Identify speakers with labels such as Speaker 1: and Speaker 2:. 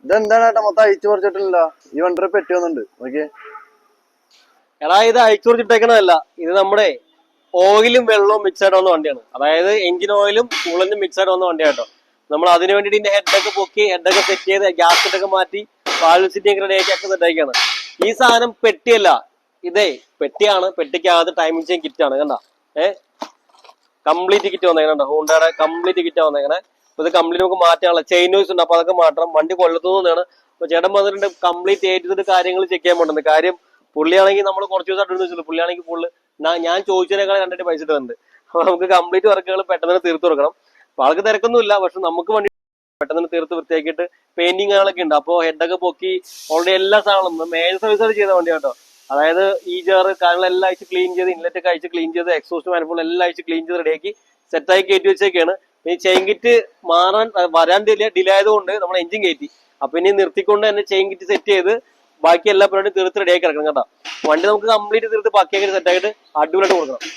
Speaker 1: ഇതെന്താണ് ഏട്ടാ മൊത്തം അയച്ചു പറിച്ചിട്ടില്ല. ഈ വണ്ടി പെട്ടി വന്നിട്ടുണ്ട് ഓക്കെ.
Speaker 2: എടാ ഇത് അയച്ചു കൊടുത്തിട്ടേക്കണതല്ല, ഇത് നമ്മുടെ ഓയിലും വെള്ളവും മിക്സഡ് വന്ന വണ്ടിയാണ്. അതായത് എഞ്ചിൻ ഓയിലും കൂളന്റും മിക്സഡ് വന്ന വണ്ടിയാട്ടോ. നമ്മൾ അതിന് വേണ്ടിട്ട് ഇതിന്റെ ഹെഡൊക്കെ പൊക്കി ഹെഡൊക്കെ സെറ്റ് ചെയ്ത് ഗ്യാസ്കറ്റൊക്കെ മാറ്റി വാൽവ് സിറ്റിയൊക്കെ റെഡിയാക്കി ഒക്കെ സെറ്റാക്കിയാണ്. ഈ സാധനം പെട്ടിയല്ല, ഇതേ പെട്ടിയാണ്. പെട്ടിക്കകത്ത് ടൈമിംഗ് ചെയിൻ കിറ്റ് ആണ്. കണ്ട കംപ്ലീറ്റ് കിറ്റ് വന്നേക്കണ, ഹോണ്ടയുടെ കംപ്ലീറ്റ് കിറ്റ് വന്നേക്കണേ. അപ്പൊ ഇത് കംപ്ലീറ്റ് നമുക്ക് മാറ്റാനുള്ള ചെയിൻ നോയ്സ് ഉണ്ട്, അപ്പൊ അതൊക്കെ മാറ്റണം. വണ്ടി കൊല്ലത്തുനിന്നാണ്. അപ്പൊ ചേട്ടൻ വന്നിട്ടുണ്ട് കംപ്ലീറ്റ് ചെയ്തിട്ട് കാര്യങ്ങൾ ചെക്ക് ചെയ്യാൻ പറ്റുന്നത്. കാര്യം പുള്ളിയാണെങ്കിൽ നമ്മൾ കുറച്ച് ദിവസമായിട്ട് വെച്ചില്ല, പുള്ളിയാണെങ്കിൽ ഫുള്ള് ഞാൻ ചോദിച്ചതിനേക്കാൾ കണ്ടിട്ട് പൈസ ഇട്ടുണ്ട്. അപ്പൊ നമുക്ക് കംപ്ലീറ്റ് വർക്കുകൾ പെട്ടെന്ന് തീർത്ത് കൊടുക്കണം. അപ്പൊ ആൾക്ക് തിരക്കൊന്നുമില്ല, പക്ഷെ നമുക്ക് വണ്ടി പെട്ടെന്ന് തീർത്ത് വൃത്തിയാക്കിയിട്ട് പെയിന്റിങ്ങുകളൊക്കെ ഉണ്ട്. അപ്പോൾ ഹെഡൊക്കെ പൊക്കി ഓൾറെഡി എല്ലാ സാധനങ്ങളും മേജർ സർവീസ് ചെയ്ത വണ്ടി കേട്ടോ. അതായത് ഈ ജാറ് കാര്യങ്ങളെല്ലാം അയച്ച് ക്ലീൻ ചെയ്ത്, ഇൻലെറ്റ് ഒക്കെ അയച്ച് ക്ലീൻ ചെയ്ത്, എക്സോസ്റ്റ് മാനിഫോൾഡ് എല്ലാം അയച്ച് ക്ലീൻ ചെയ്ത് റെഡിയാക്കി സെറ്റായി കയറ്റി വെച്ചേക്കാണ്. ഈ ചെയിൻ കിറ്റ് വരാൻ ഡിലേ ആയതുകൊണ്ട് നമ്മൾ എഞ്ചിൻ കയറ്റി. അപ്പൊ ഇനി നിർത്തിക്കൊണ്ട് തന്നെ ചെയിൻ കിറ്റ് സെറ്റ് ചെയ്ത് ബാക്കി എല്ലാ പരിപാടിയും തീർത്ത് റെഡിയാക്കി കിടക്കണം കേട്ടോ. വണ്ടി നമുക്ക് കംപ്ലീറ്റ് തീർത്ത് ബാക്കിയാക്കി സെറ്റാക്കിയിട്ട് അടിപൊളിയായിട്ട് കൊടുക്കണം.